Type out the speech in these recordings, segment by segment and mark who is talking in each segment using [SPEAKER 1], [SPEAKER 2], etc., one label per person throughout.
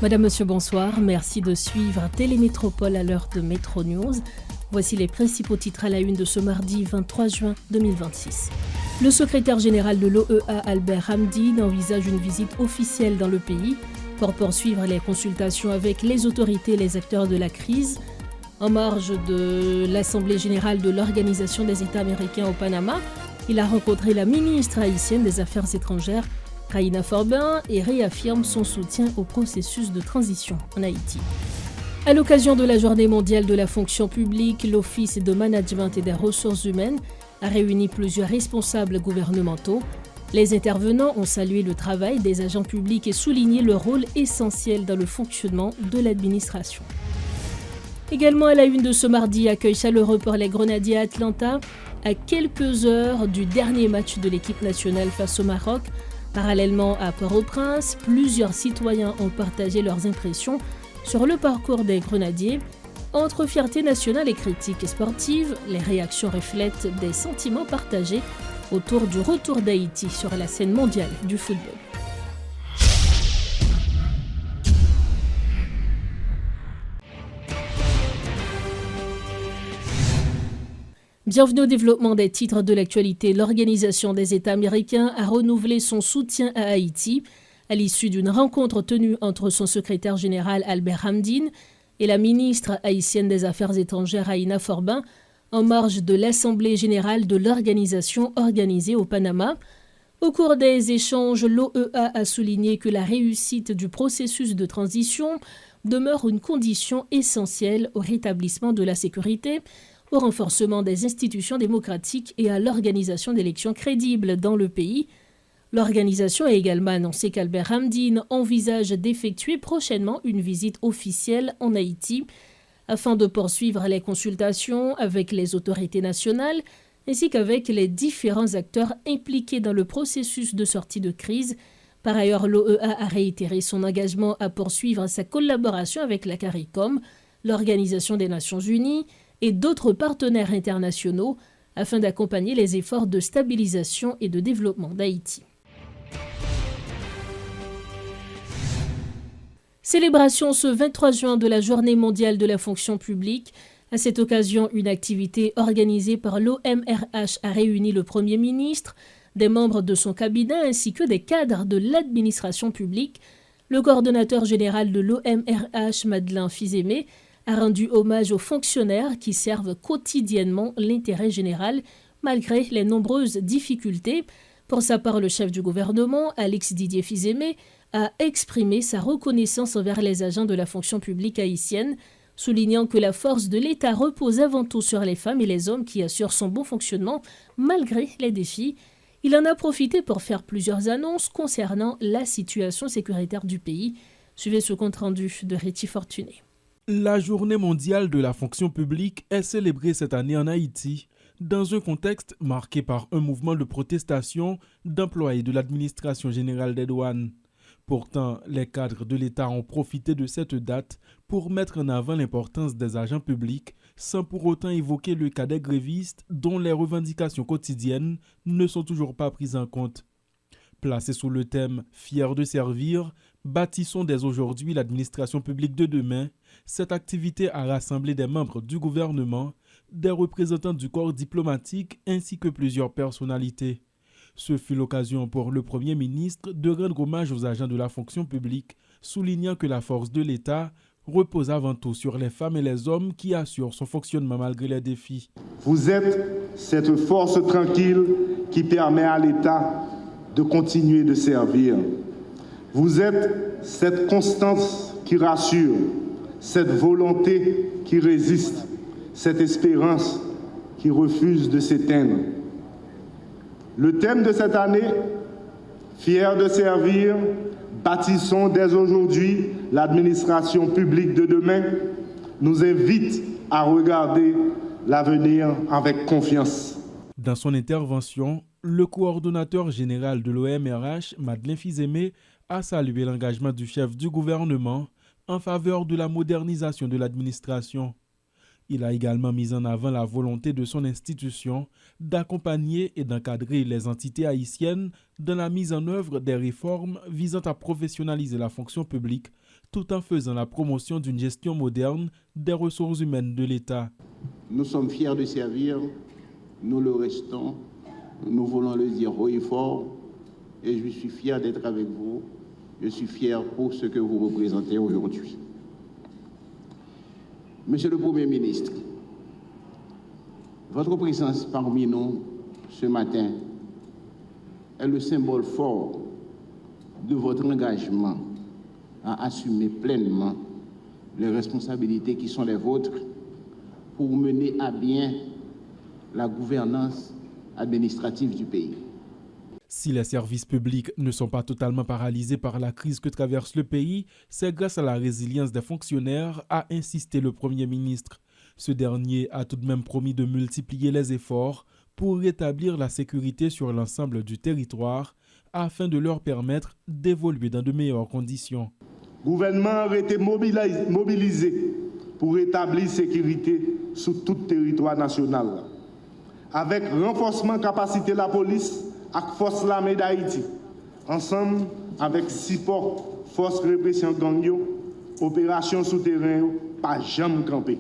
[SPEAKER 1] Madame, Monsieur, bonsoir. Merci de suivre Télémétropole à l'heure de Métro News. Voici les principaux titres à la une de ce mardi 23 juin 2026. Le secrétaire général de l'OEA, Albert Hamdine, envisage une visite officielle dans le pays pour poursuivre les consultations avec les autorités et les acteurs de la crise. En marge de l'Assemblée générale de l'Organisation des États américains au Panama, il a rencontré la ministre haïtienne des Affaires étrangères, Raïna Forbin, et réaffirme son soutien au processus de transition en Haïti. À l'occasion de la Journée mondiale de la fonction publique, l'Office de management et des ressources humaines a réuni plusieurs responsables gouvernementaux. Les intervenants ont salué le travail des agents publics et souligné leur rôle essentiel dans le fonctionnement de l'administration. Également à la une de ce mardi, accueil chaleureux pour les Grenadiers à Atlanta, à quelques heures du dernier match de l'équipe nationale face au Maroc. Parallèlement à Port-au-Prince, plusieurs citoyens ont partagé leurs impressions sur le parcours des Grenadiers. Entre fierté nationale et critique sportive, les réactions reflètent des sentiments partagés autour du retour d'Haïti sur la scène mondiale du football. Bienvenue au développement des titres de l'actualité. L'Organisation des États américains a renouvelé son soutien à Haïti à l'issue d'une rencontre tenue entre son secrétaire général Albert Hamdine et la ministre haïtienne des Affaires étrangères Raïna Forbin en marge de l'Assemblée générale de l'organisation organisée au Panama. Au cours des échanges, l'OEA a souligné que la réussite du processus de transition demeure une condition essentielle au rétablissement de la sécurité, au renforcement des institutions démocratiques et à l'organisation d'élections crédibles dans le pays. L'organisation a également annoncé qu'Albert Hamdine envisage d'effectuer prochainement une visite officielle en Haïti afin de poursuivre les consultations avec les autorités nationales ainsi qu'avec les différents acteurs impliqués dans le processus de sortie de crise. Par ailleurs, l'OEA a réitéré son engagement à poursuivre sa collaboration avec la CARICOM, l'Organisation des Nations Unies, et d'autres partenaires internationaux afin d'accompagner les efforts de stabilisation et de développement d'Haïti. Célébration ce 23 juin de la Journée mondiale de la fonction publique. À cette occasion, une activité organisée par l'OMRH a réuni le Premier ministre, des membres de son cabinet ainsi que des cadres de l'administration publique. Le coordonnateur général de l'OMRH, Madeleine Fils-Aimé, a rendu hommage aux fonctionnaires qui servent quotidiennement l'intérêt général malgré les nombreuses difficultés. Pour sa part, le chef du gouvernement, Alex Didier Fils-Aimé, a exprimé sa reconnaissance envers les agents de la fonction publique haïtienne, soulignant que la force de l'État repose avant tout sur les femmes et les hommes qui assurent son bon fonctionnement malgré les défis. Il en a profité pour faire plusieurs annonces concernant la situation sécuritaire du pays. Suivez ce compte-rendu de Réti Fortuné.
[SPEAKER 2] La Journée mondiale de la fonction publique est célébrée cette année en Haïti, dans un contexte marqué par un mouvement de protestation d'employés de l'administration générale des douanes. Pourtant, les cadres de l'État ont profité de cette date pour mettre en avant l'importance des agents publics, sans pour autant évoquer le cas des grévistes dont les revendications quotidiennes ne sont toujours pas prises en compte. Placé sous le thème « Fiers de servir », bâtissons dès aujourd'hui l'administration publique de demain, cette activité a rassemblé des membres du gouvernement, des représentants du corps diplomatique ainsi que plusieurs personnalités. Ce fut l'occasion pour le Premier ministre de rendre hommage aux agents de la fonction publique, soulignant que la force de l'État repose avant tout sur les femmes et les hommes qui assurent son fonctionnement malgré les défis.
[SPEAKER 3] Vous êtes cette force tranquille qui permet à l'État de continuer de servir. Vous êtes cette constance qui rassure, cette volonté qui résiste, cette espérance qui refuse de s'éteindre. Le thème de cette année, fiers de servir, bâtissons dès aujourd'hui l'administration publique de demain, nous invite à regarder l'avenir avec confiance.
[SPEAKER 2] Dans son intervention, le coordonnateur général de l'OMRH, Madeleine Fils-Aimé, a salué l'engagement du chef du gouvernement en faveur de la modernisation de l'administration. Il a également mis en avant la volonté de son institution d'accompagner et d'encadrer les entités haïtiennes dans la mise en œuvre des réformes visant à professionnaliser la fonction publique, tout en faisant la promotion d'une gestion moderne des ressources humaines de l'État.
[SPEAKER 4] Nous sommes fiers de servir, nous le restons, nous voulons le dire haut et fort, et je suis fier d'être avec vous, je suis fier pour ce que vous représentez aujourd'hui. Monsieur le Premier ministre, votre présence parmi nous ce matin est le symbole fort de votre engagement à assumer pleinement les responsabilités qui sont les vôtres pour mener à bien la gouvernance administrative du pays.
[SPEAKER 2] Si les services publics ne sont pas totalement paralysés par la crise que traverse le pays, c'est grâce à la résilience des fonctionnaires, a insisté le Premier ministre. Ce dernier a tout de même promis de multiplier les efforts pour rétablir la sécurité sur l'ensemble du territoire afin de leur permettre d'évoluer dans de meilleures conditions.
[SPEAKER 3] Le gouvernement a été mobilisé pour rétablir la sécurité sur tout le territoire national. Avec renforcement de capacité de la police et force l'armée d'Haïti, ensemble avec support force répression gang, opération souterraine, pas jamais campé.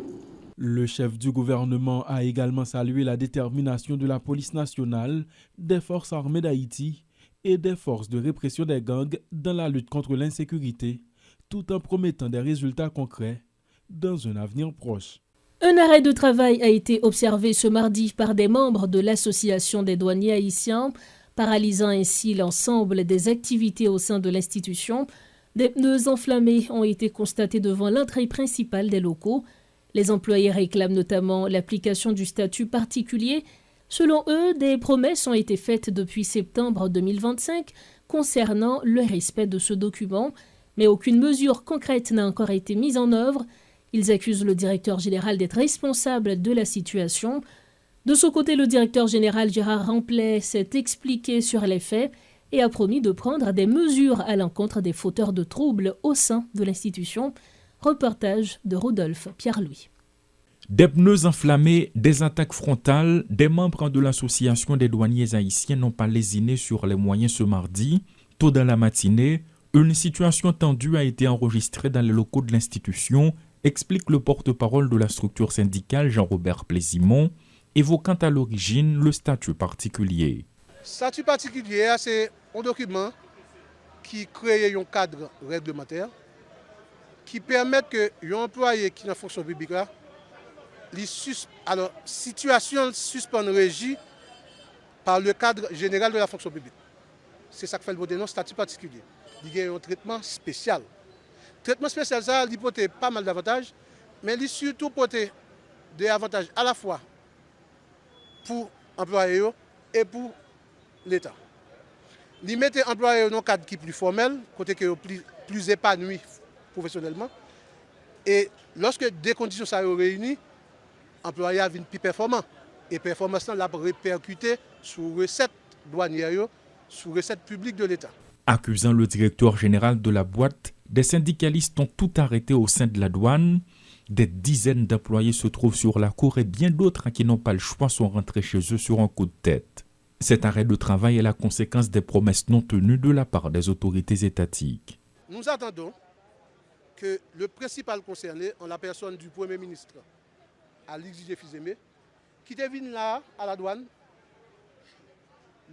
[SPEAKER 2] Le chef du gouvernement a également salué la détermination de la police nationale, des forces armées d'Haïti et des forces de répression des gangs dans la lutte contre l'insécurité, tout en promettant des résultats concrets dans un avenir proche.
[SPEAKER 1] Un arrêt de travail a été observé ce mardi par des membres de l'Association des douaniers haïtiens, paralysant ainsi l'ensemble des activités au sein de l'institution. Des pneus enflammés ont été constatés devant l'entrée principale des locaux. Les employés réclament notamment l'application du statut particulier. Selon eux, des promesses ont été faites depuis septembre 2025 concernant le respect de ce document, mais aucune mesure concrète n'a encore été mise en œuvre. Ils accusent le directeur général d'être responsable de la situation. De son côté, le directeur général Gérard Ramplet s'est expliqué sur les faits et a promis de prendre des mesures à l'encontre des fauteurs de troubles au sein de l'institution. Reportage de Rodolphe Pierre-Louis.
[SPEAKER 5] Des pneus enflammés, des attaques frontales, des membres de l'association des douaniers haïtiens n'ont pas lésiné sur les moyens ce mardi. Tôt dans la matinée, une situation tendue a été enregistrée dans les locaux de l'institution, explique le porte-parole de la structure syndicale Jean-Robert Plaisimont, évoquant à l'origine le statut particulier.
[SPEAKER 6] Le statut particulier, c'est un document qui crée un cadre réglementaire qui permet que l'employé qui est dans la fonction publique, alors, situation suspend régie par le cadre général de la fonction publique. C'est ça que fait le statut particulier. Il y a un traitement spécial. Le traitement spécial, ça, il porte pas mal d'avantages, mais il surtout porte des avantages à la fois pour l'employé et pour l'État. Il met l'employé dans un cadre qui est plus formel, côté qui est plus épanoui professionnellement. Et lorsque des conditions sont réunies, l'employé a une plus performant. Et performance l'a répercuté sur les recettes douanières, sur les recettes publiques de l'État.
[SPEAKER 5] Accusant le directeur général de la boîte, des syndicalistes ont tout arrêté au sein de la douane. Des dizaines d'employés se trouvent sur la cour et bien d'autres qui n'ont pas le choix sont rentrés chez eux sur un coup de tête. Cet arrêt de travail est la conséquence des promesses non tenues de la part des autorités étatiques.
[SPEAKER 6] Nous attendons que le principal concerné, en la personne du Premier ministre, Alexis Fizemé, qui devine là à la douane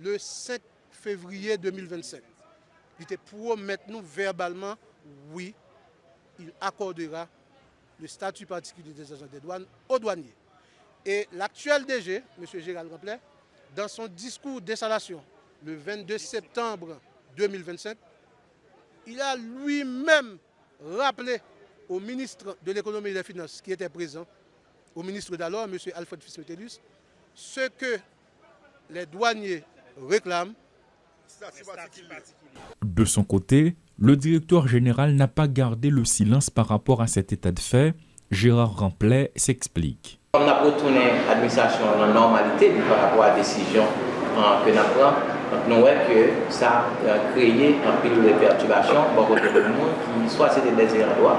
[SPEAKER 6] le 5 février 2025. Il était promis nous verbalement, oui, il accordera le statut particulier des agents des douanes aux douaniers. Et l'actuel DG, M. Gérald Ramplet, dans son discours d'installation le 22 septembre 2025, il a lui-même rappelé au ministre de l'économie et des finances qui était présent, au ministre d'alors, M. Alfred Fils-Metellus, ce que les douaniers réclament.
[SPEAKER 5] De son côté, le directeur général n'a pas gardé le silence par rapport à cet état de fait. Gérard Ramplet s'explique.
[SPEAKER 7] On a retourné l'administration en normalité par rapport à la décision que nous avons. Nous voyons que ça a créé un peu de perturbations pour le monde qui soit c'était des erreurs,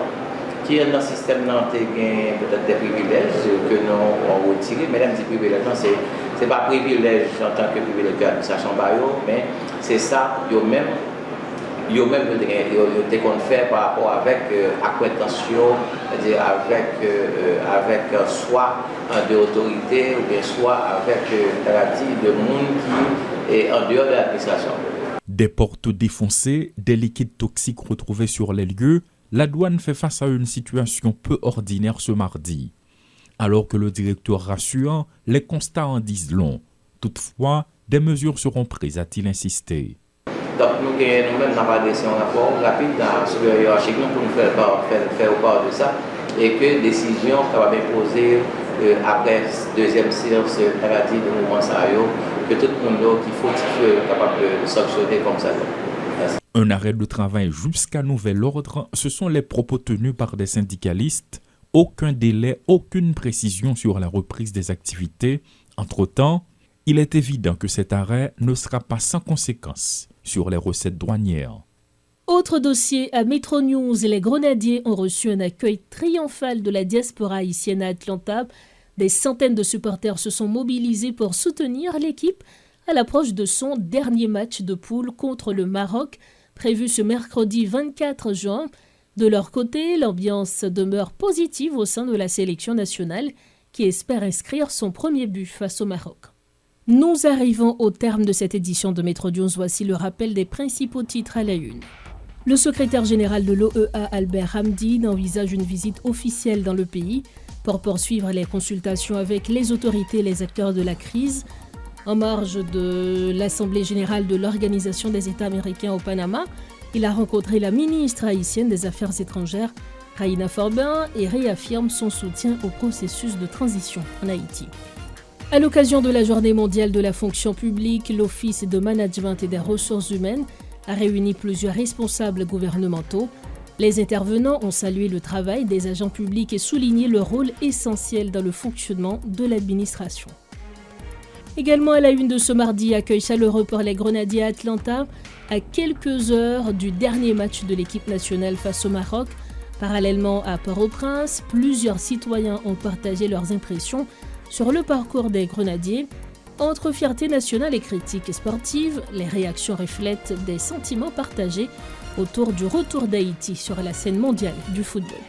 [SPEAKER 7] qui est dans le système peut-être des privilèges que nous avons retirés. Mesdames et privilèges, ce n'est pas privilège en tant que privilège de l'administration, mais c'est ça, eux-mêmes, eux-mêmes ils ont fait par rapport avec acquaintation, c'est-à-dire avec soit de l'autorité ou bien soit avec de monde qui est en dehors de l'administration.
[SPEAKER 5] Des portes défoncées, des liquides toxiques retrouvés sur les lieux, la douane fait face à une situation peu ordinaire ce mardi. Alors que le directeur rassure, les constats en disent long. Toutefois, des mesures seront prises, a-t-il insisté.
[SPEAKER 7] Donc nous-mêmes avons adressé un rapport rapide dans la supérieure hiérarchique pour nous faire part de ça et que décision va imposer après deuxième séance de mouvement sérieux que tout le monde qui faut être capable de sanctionner comme ça. Merci.
[SPEAKER 5] Un arrêt de travail jusqu'à nouvel ordre, ce sont les propos tenus par des syndicalistes. Aucun délai, aucune précision sur la reprise des activités. Entre-temps, il est évident que cet arrêt ne sera pas sans conséquences sur les recettes douanières.
[SPEAKER 1] Autre dossier, à Metro News, les Grenadiers ont reçu un accueil triomphal de la diaspora haïtienne à Atlanta. Des centaines de supporters se sont mobilisés pour soutenir l'équipe à l'approche de son dernier match de poule contre le Maroc, prévu ce mercredi 24 juin. De leur côté, l'ambiance demeure positive au sein de la sélection nationale qui espère inscrire son premier but face au Maroc. Nous arrivons au terme de cette édition de Metro News. Voici le rappel des principaux titres à la une. Le secrétaire général de l'OEA, Albert Hamdine, envisage une visite officielle dans le pays pour poursuivre les consultations avec les autorités et les acteurs de la crise. En marge de l'Assemblée générale de l'Organisation des États américains au Panama, il a rencontré la ministre haïtienne des Affaires étrangères, Raïna Forbin, et réaffirme son soutien au processus de transition en Haïti. À l'occasion de la Journée mondiale de la fonction publique, l'Office de management et des ressources humaines a réuni plusieurs responsables gouvernementaux. Les intervenants ont salué le travail des agents publics et souligné leur rôle essentiel dans le fonctionnement de l'administration. Également à la une de ce mardi, accueil chaleureux pour les Grenadiers à Atlanta, à quelques heures du dernier match de l'équipe nationale face au Maroc. Parallèlement à Port-au-Prince, plusieurs citoyens ont partagé leurs impressions sur le parcours des Grenadiers. Entre fierté nationale et critique sportive, les réactions reflètent des sentiments partagés autour du retour d'Haïti sur la scène mondiale du football.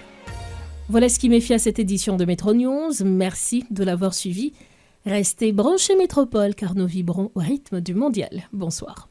[SPEAKER 1] Voilà ce qui met fin à cette édition de Metro News. Merci de l'avoir suivi. Restez branchés Métropole car nous vibrons au rythme du mondial. Bonsoir.